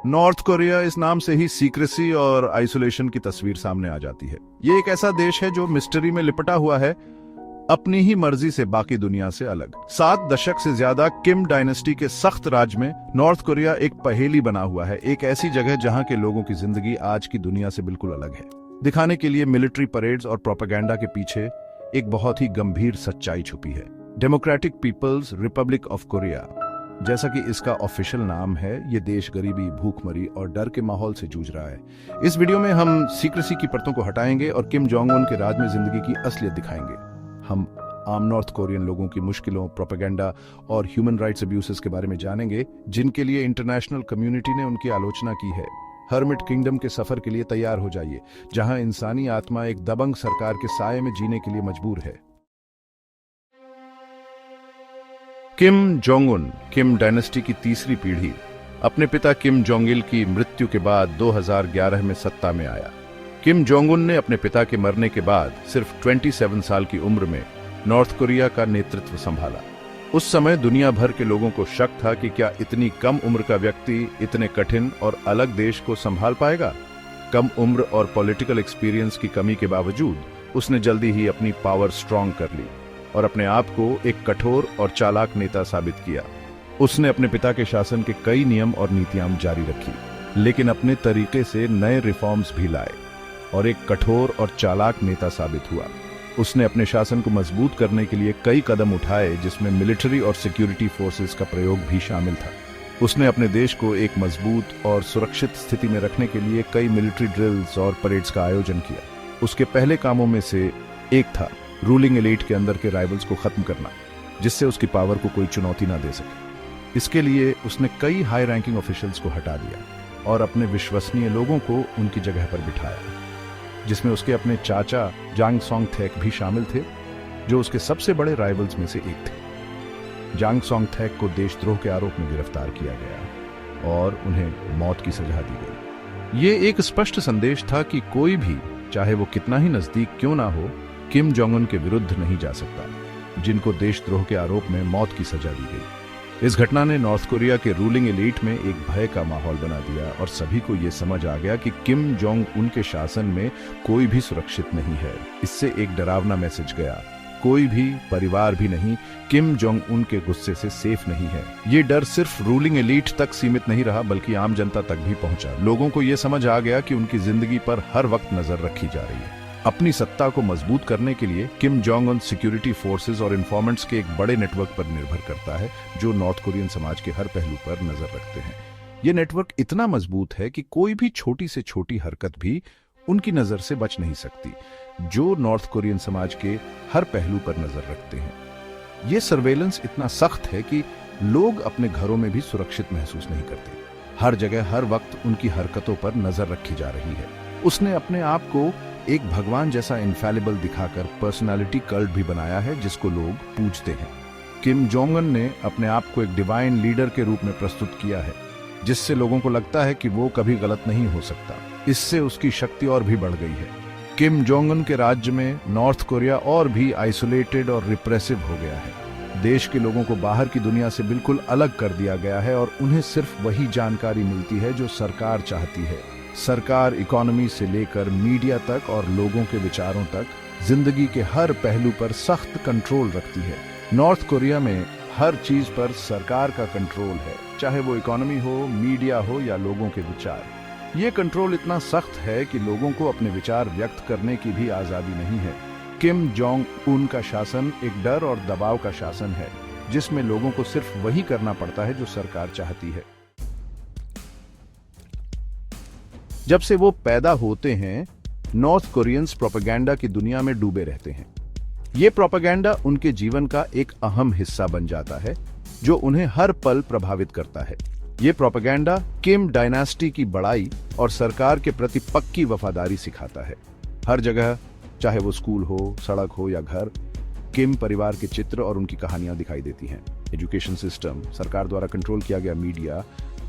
North Korea इस नाम से ही सीक्रेसी और आइसोलेशन की तस्वीर सामने आ जाती है। ये एक ऐसा देश है जो मिस्ट्री में लिपटा हुआ है, अपनी ही मर्जी से बाकी दुनिया से अलग। 7 दशक से ज्यादा किम डायनेस्टी के सख्त राज में नॉर्थ कोरिया एक पहेली बना हुआ है, एक ऐसी जगह जहां के लोगों की जिंदगी आज की दुनिया से बिल्कुल अलग है। दिखाने के लिए मिलिट्री परेड्स और प्रोपेगेंडा के पीछे एक बहुत ही गंभीर सच्चाई छुपी है। Democratic People's Republic of Korea, जैसा कि इसका ऑफिशियल नाम है, ये देश गरीबी, भूखमरी और डर के माहौल से जूझ रहा है। इस वीडियो में हम सीक्रेसी की परतों को हटाएंगे और किम जोंग उन के राज में जिंदगी की असलियत दिखाएंगे। हम आम नॉर्थ कोरियन लोगों की मुश्किलों, प्रोपेगेंडा और ह्यूमन राइट्स अब्यूसेस के बारे में जानेंगे, जिनके लिए इंटरनेशनल कम्युनिटी ने उनकी आलोचना की है। हर्मिट किंगडम के सफर के लिए तैयार हो जाइए, जहां इंसानी आत्मा एक दबंग सरकार के साये में जीने के लिए मजबूर है। किम जोंग उन, किम डायनेस्टी की तीसरी पीढ़ी, अपने पिता किम जोंग इल की मृत्यु के बाद 2011 में सत्ता में आया। किम जोंग उन ने अपने पिता के मरने के बाद सिर्फ 27 साल की उम्र में नॉर्थ कोरिया का नेतृत्व संभाला। उस समय दुनिया भर के लोगों को शक था कि क्या इतनी कम उम्र का व्यक्ति इतने कठिन और अलग देश को संभाल पाएगा। कम उम्र और पॉलिटिकल एक्सपीरियंस की कमी के बावजूद उसने जल्दी ही अपनी पावर स्ट्रांग कर ली और अपने आप को एक कठोर और चालाक नेता साबित किया। उसने अपने पिता के शासन के कई नियम और नीतियां जारी रखी, लेकिन अपने तरीके से नए रिफॉर्म्स भी लाए और एक कठोर और चालाक नेता साबित हुआ। उसने अपने शासन को मजबूत करने के लिए कई कदम उठाए, जिसमें मिलिट्री और सिक्योरिटी फोर्सेस का प्रयोग भी शामिल था। उसने अपने देश को एक मजबूत और सुरक्षित स्थिति में रखने के लिए कई मिलिट्री ड्रिल्स और परेड्स का आयोजन किया। उसके पहले कामों में से एक था रूलिंग एलीट के अंदर के राइवल्स को खत्म करना, जिससे उसकी पावर को कोई चुनौती ना दे सके। इसके लिए उसने कई हाई रैंकिंग ऑफिशियल्स को हटा दिया और अपने विश्वसनीय लोगों को उनकी जगह पर बिठाया, जिसमें उसके अपने चाचा जांग सोंग थेक भी शामिल थे, जो उसके सबसे बड़े राइवल्स में से एक थे। जांग सोंग थेक को देशद्रोह के आरोप में गिरफ्तार किया गया और उन्हें मौत की सजा दी गई। ये एक स्पष्ट संदेश था कि कोई भी, चाहे वो कितना ही नजदीक क्यों ना हो, किम जोंग उन के विरुद्ध नहीं जा सकता, जिनको देशद्रोह के आरोप में मौत की सजा दी गई। इस घटना ने नॉर्थ कोरिया के रूलिंग एलीट में एक भय का माहौल बना दिया और सभी को यह समझ आ गया कि किम जोंग उन के शासन में कोई भी सुरक्षित नहीं है। इससे एक डरावना मैसेज गया, कोई भी परिवार भी नहीं, किम जोंग उन के गुस्से से सेफ नहीं है। ये डर सिर्फ रूलिंग एलीट तक सीमित नहीं रहा, बल्कि आम जनता तक भी पहुंचा। लोगों को यह समझ आ गया कि उनकी जिंदगी पर हर वक्त नजर रखी जा रही है। अपनी सत्ता को मजबूत करने के लिए Kim Jong Un security forces और इन्फॉर्मेंट्स के एक बड़े नेटवर्क पर निर्भर करता है, जो नॉर्थ कोरियन समाज के हर पहलू पर नजर रखते हैं। ये नेटवर्क इतना मजबूत है कि कोई भी छोटी से छोटी हरकत भी उनकी नजर से बच नहीं सकती, जो नॉर्थ कोरियन समाज के हर पहलू पर नजर रखते हैं। ये सर्वेलेंस इतना सख्त है कि लोग अपने घरों में भी सुरक्षित महसूस नहीं करते। हर जगह हर वक्त उनकी हरकतों पर नजर रखी जा रही है। उसने अपने आप को एक भगवान जैसा इनफैलिबल दिखाकर पर्सनालिटी कल्ट भी बनाया है, जिसको लोग पूजते हैं। किम जोंग उन ने अपने आप को एक डिवाइन लीडर के रूप में प्रस्तुत किया है, जिससे लोगों को लगता है कि वो कभी गलत नहीं हो सकता। इससे उसकी शक्ति और भी बढ़ गई है। किम जोंग उन के राज्य में नॉर्थ कोरिया और भी आइसोलेटेड और रिप्रेसिव हो गया है। देश के लोगों को बाहर की दुनिया से बिल्कुल अलग कर दिया गया है और उन्हें सिर्फ वही जानकारी मिलती है जो सरकार चाहती है। सरकार इकोनॉमी से लेकर मीडिया तक और लोगों के विचारों तक जिंदगी के हर पहलू पर सख्त कंट्रोल रखती है। नॉर्थ कोरिया में हर चीज पर सरकार का कंट्रोल है, चाहे वो इकोनॉमी हो, मीडिया हो या लोगों के विचार। ये कंट्रोल इतना सख्त है कि लोगों को अपने विचार व्यक्त करने की भी आजादी नहीं है। किम जोंग उन का शासन एक डर और दबाव का शासन है, जिसमें लोगों को सिर्फ वही करना पड़ता है जो सरकार चाहती है। जब से वो पैदा होते हैं, नॉर्थ कोरियंस प्रोपेगेंडा की दुनिया में डूबे रहते हैं। ये प्रोपेगेंडा उनके जीवन का एक अहम हिस्सा बन जाता है, जो उन्हें हर पल प्रभावित करता है। ये प्रोपेगेंडा किम डायनेस्टी की बड़ाई और सरकार के प्रति पक्की वफादारी सिखाता है। हर जगह, चाहे वो स्कूल हो, सड़क हो या घर, किम परिवार के चित्र और उनकी कहानियां दिखाई देती हैं। एजुकेशन सिस्टम, सरकार द्वारा कंट्रोल किया गया मीडिया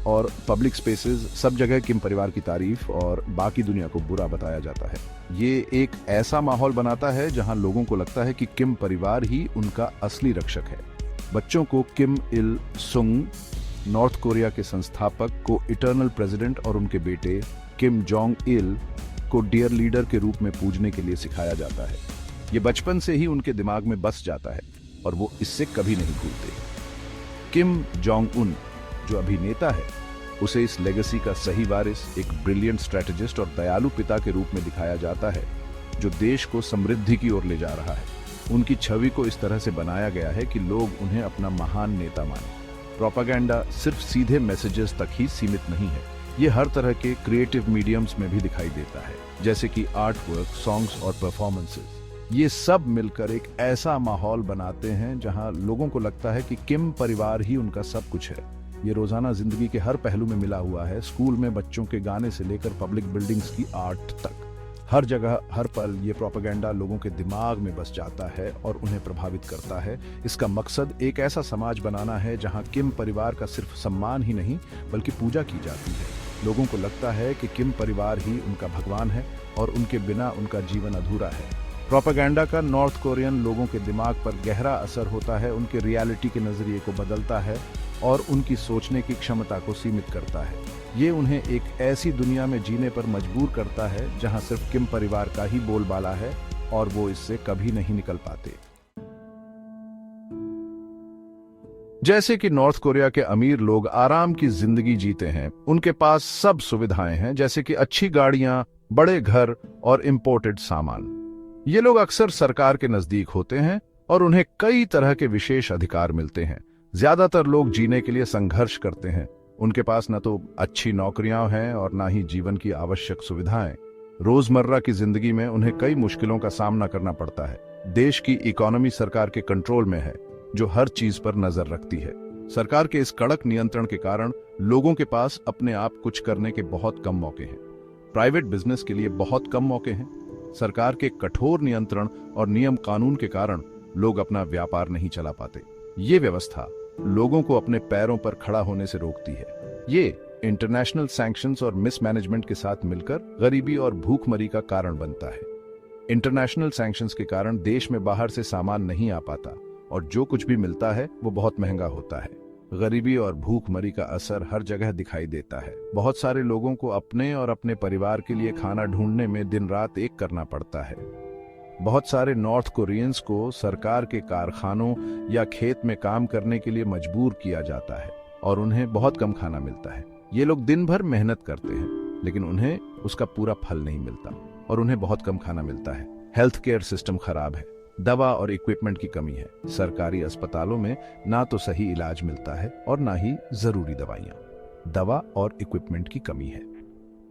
और पब्लिक स्पेसेस, सब जगह किम परिवार की तारीफ और बाकी दुनिया को बुरा बताया जाता है। ये एक ऐसा माहौल बनाता है जहां लोगों को लगता है कि किम परिवार ही उनका असली रक्षक है। बच्चों को किम इल सुंग नॉर्थ कोरिया के संस्थापक को इटर्नल प्रेसिडेंट और उनके बेटे किम जोंग इल को डियर लीडर के रूप में पूजने के लिए सिखाया जाता है। ये बचपन से ही उनके दिमाग में बस जाता है और वो इससे कभी नहीं भूलते। किम जोंग उन जो अभिनेता है, उसे इस लेगेसी का सही वारिस, एक ब्रिलियंट स्ट्रेटेजिस्ट और दयालु पिता के रूप में दिखाया जाता है जो देश को समृद्धि की ओर ले जा रहा है। उनकी छवि को इस तरह से बनाया गया है कि लोग उन्हें अपना महान नेता माने। प्रोपेगेंडा सिर्फ सीधे मैसेजेस तक ही सीमित नहीं है, ये हर तरह के क्रिएटिव मीडियम्स में भी दिखाई देता है, जैसे कि आर्ट वर्क, सॉन्ग्स और परफॉर्मेंसेस। ये सब मिलकर एक ऐसा माहौल बनाते हैं जहां लोगों को लगता है कि किम परिवार ही उनका सब कुछ है। ये रोजाना जिंदगी के हर पहलू में मिला हुआ है, स्कूल में बच्चों के गाने से लेकर पब्लिक बिल्डिंग्स की आर्ट तक। हर जगह हर पल ये प्रोपेगेंडा लोगों के दिमाग में बस जाता है और उन्हें प्रभावित करता है। इसका मकसद एक ऐसा समाज बनाना है जहां किम परिवार का सिर्फ सम्मान ही नहीं बल्कि पूजा की जाती है। लोगों को लगता है कि किम परिवार ही उनका भगवान है और उनके बिना उनका जीवन अधूरा है। प्रोपेगेंडा का नॉर्थ कोरियन लोगों के दिमाग पर गहरा असर होता है, उनके रियलिटी के नजरिए को बदलता है और उनकी सोचने की क्षमता को सीमित करता है। ये उन्हें एक ऐसी दुनिया में जीने पर मजबूर करता है जहां सिर्फ किम परिवार का ही बोलबाला है और वो इससे कभी नहीं निकल पाते। जैसे कि नॉर्थ कोरिया के अमीर लोग आराम की जिंदगी जीते हैं, उनके पास सब सुविधाएं हैं, जैसे कि अच्छी गाड़ियां, बड़े घर और इंपोर्टेड सामान। ये लोग अक्सर सरकार के नजदीक होते हैं और उन्हें कई तरह के विशेष अधिकार मिलते हैं। ज्यादातर लोग जीने के लिए संघर्ष करते हैं। उनके पास न तो अच्छी नौकरियां हैं और ना ही जीवन की आवश्यक सुविधाएं। रोजमर्रा की जिंदगी में उन्हें कई मुश्किलों का सामना करना पड़ता है। देश की इकोनॉमी सरकार के कंट्रोल में है, जो हर चीज पर नजर रखती है। सरकार के इस कड़क नियंत्रण के कारण लोगों के पास अपने आप कुछ करने के बहुत कम मौके हैं। प्राइवेट बिजनेस के लिए बहुत कम मौके हैं। सरकार के कठोर नियंत्रण और नियम कानून के कारण लोग अपना व्यापार नहीं चला पाते। ये व्यवस्था लोगों को अपने पैरों पर खड़ा होने से रोकती है। ये इंटरनेशनल सैंक्शंस और मिसमैनेजमेंट के साथ मिलकर गरीबी और भूखमरी का कारण बनता है। इंटरनेशनल सैंक्शंस के कारण देश में बाहर से सामान नहीं आ पाता और जो कुछ भी मिलता है वो बहुत महंगा होता है। गरीबी और भूखमरी का असर हर जगह दिखाई देता है। बहुत सारे लोगों को अपने और अपने परिवार के लिए खाना ढूंढने में दिन रात एक करना पड़ता है। बहुत सारे नॉर्थ कोरियंस को सरकार के कारखानों या खेत में काम करने के लिए मजबूर किया जाता है और उन्हें बहुत कम खाना मिलता है। ये लोग दिन भर मेहनत करते हैं, लेकिन उन्हें उसका पूरा फल नहीं मिलता और उन्हें बहुत कम खाना मिलता है। हेल्थ केयर सिस्टम खराब है, दवा और इक्विपमेंट की कमी है। सरकारी अस्पतालों में ना तो सही इलाज मिलता है और ना ही जरूरी दवाइयाँ। दवा और इक्विपमेंट की कमी है।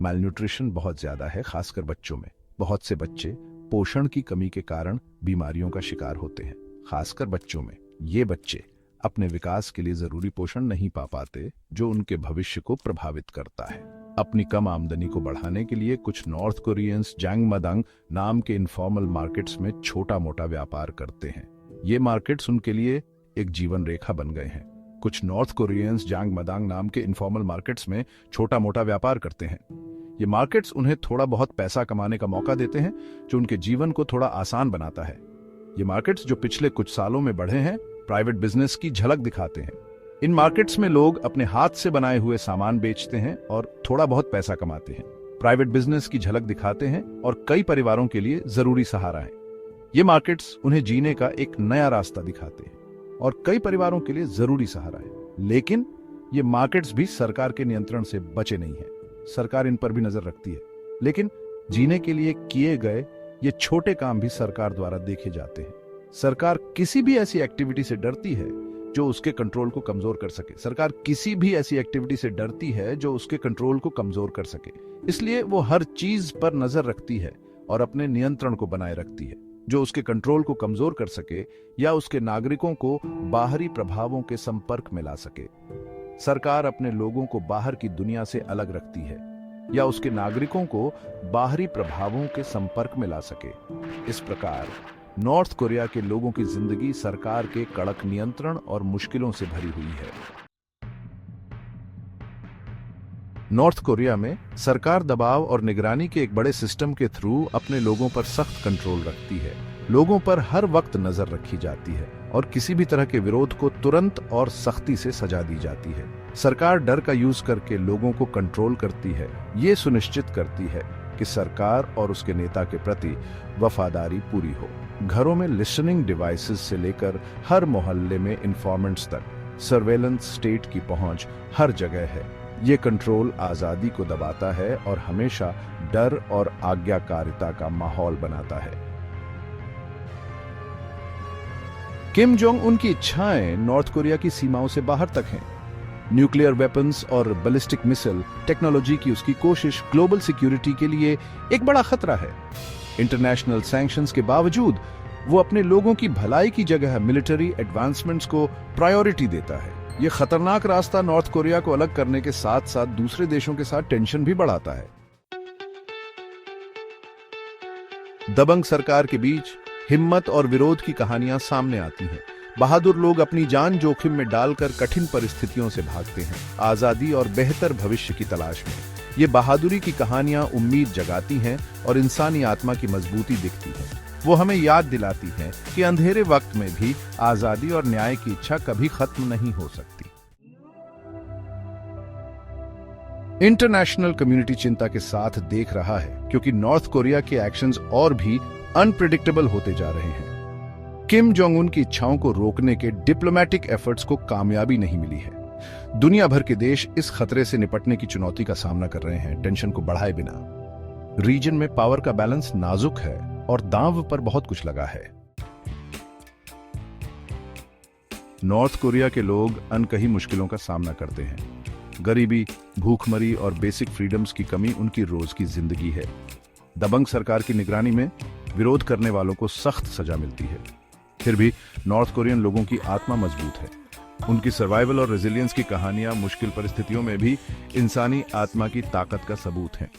मैलन्यूट्रिशन बहुत ज्यादा है, खासकर बच्चों में। बहुत से बच्चे पोषण की कमी के कारण बीमारियों का शिकार होते हैं, खासकर बच्चों में। ये बच्चे अपने विकास के लिए जरूरी पोषण नहीं पा पाते, जो उनके भविष्य को प्रभावित करता है। अपनी कम आमदनी को बढ़ाने के लिए कुछ नॉर्थ कोरियंस जैंगमदांग नाम के इनफॉर्मल मार्केट्स में छोटा मोटा व्यापार करते हैं। ये मार्केट्स उनके लिए एक जीवन रेखा बन गए हैं। कुछ नॉर्थ कोरियंस जैंगमदांग नाम के इनफॉर्मल मार्केट्स में छोटा मोटा व्यापार करते हैं। ये मार्केट्स उन्हें थोड़ा बहुत पैसा कमाने का मौका देते हैं, जो उनके जीवन को थोड़ा आसान बनाता है। ये मार्केट्स जो पिछले कुछ सालों में बढ़े हैं, प्राइवेट बिजनेस की झलक दिखाते हैं। इन मार्केट्स में लोग अपने हाथ से बनाए हुए सामान बेचते हैं और थोड़ा बहुत पैसा कमाते हैं। प्राइवेट बिजनेस की झलक दिखाते हैं और कई परिवारों के लिए जरूरी सहारा है। ये मार्केट्स उन्हें जीने का एक नया रास्ता दिखाते हैं और कई परिवारों के लिए जरूरी सहारा है। लेकिन ये मार्केट्स भी सरकार के नियंत्रण से बचे नहीं है। सरकार इन पर भी नजर रखती है, लेकिन जीने के लिए किए गए ये छोटे काम भी सरकार द्वारा देखे जाते हैं। सरकार किसी भी ऐसी एक्टिविटी से डरती है जो उसके कंट्रोल को कमजोर कर सके। सरकार किसी भी ऐसी एक्टिविटी से डरती है जो उसके कंट्रोल को कमजोर कर सके। इसलिए वो हर चीज पर नजर रखती है और अपने नियंत्रण को बनाए रखती है जो उसके कंट्रोल को कमजोर कर सके या उसके नागरिकों को बाहरी प्रभावों के संपर्क में ला सके। सरकार अपने लोगों को बाहर की दुनिया से अलग रखती है या उसके नागरिकों को बाहरी प्रभावों के संपर्क में ला सके। इस प्रकार नॉर्थ कोरिया के लोगों की जिंदगी सरकार के कड़क नियंत्रण और मुश्किलों से भरी हुई है। नॉर्थ कोरिया में सरकार दबाव और निगरानी के एक बड़े सिस्टम के थ्रू अपने लोगों पर सख्त कंट्रोल रखती है। लोगों पर हर वक्त नजर रखी जाती है और किसी भी तरह के विरोध को तुरंत और सख्ती से सजा दी जाती है। सरकार डर का यूज करके लोगों को कंट्रोल करती है, ये सुनिश्चित करती है कि सरकार और उसके नेता के प्रति वफादारी पूरी हो। घरों में लिसनिंग डिवाइसेस से लेकर हर मोहल्ले में इन्फॉर्मेंट्स तक सर्वेलेंस स्टेट की पहुंच हर जगह है। ये कंट्रोल आजादी को दबाता है और हमेशा डर और आज्ञाकारिता का माहौल बनाता है। किम जोंग उन की इच्छाएं नॉर्थ कोरिया की सीमाओं से बाहर तक हैं। न्यूक्लियर वेपन्स और बैलिस्टिक मिसाइल टेक्नोलॉजी की उसकी कोशिश ग्लोबल सिक्योरिटी के लिए एक बड़ा खतरा है। इंटरनेशनल सैंक्शंस के बावजूद वो अपने लोगों की भलाई की जगह मिलिट्री एडवांसमेंट्स को प्रायोरिटी देता है। ये खतरनाक रास्ता नॉर्थ कोरिया को अलग करने के साथ साथ दूसरे देशों के साथ टेंशन भी बढ़ाता है। दबंग सरकार के बीच हिम्मत और विरोध की कहानियां सामने आती हैं। बहादुर लोग अपनी जान जोखिम में डालकर कठिन परिस्थितियों से भागते हैं, आजादी और बेहतर भविष्य की तलाश में। ये बहादुरी की कहानियां उम्मीद जगाती हैं और इंसानी आत्मा की मजबूती दिखती है। वो हमें याद दिलाती है कि अंधेरे वक्त में भी आजादी और न्याय की इच्छा कभी खत्म नहीं हो सकती। इंटरनेशनल कम्युनिटी चिंता के साथ देख रहा है क्योंकि नॉर्थ कोरिया के एक्शंस और भी अनप्रेडिक्टेबल होते जा रहे हैं। किम जोंग उन की इच्छाओं को रोकने के डिप्लोमैटिक एफर्ट्स को कामयाबी नहीं मिली है। दुनिया भर के देश इस खतरे से निपटने की चुनौती का सामना कर रहे हैं, टेंशन को बढ़ाए बिना। रीजन में पावर का बैलेंस नाजुक है और दांव पर बहुत कुछ लगा है। नॉर्थ कोरिया के लोग अनकही मुश्किलों का सामना करते हैं। गरीबी, भूखमरी और बेसिक फ्रीडम्स की कमी उनकी रोज की जिंदगी है। दबंग सरकार की निगरानी में विरोध करने वालों को सख्त सजा मिलती है। फिर भी नॉर्थ कोरियन लोगों की आत्मा मजबूत है। उनकी सर्वाइवल और रेजिलियंस की कहानियां मुश्किल परिस्थितियों में भी इंसानी आत्मा की ताकत का सबूत हैं।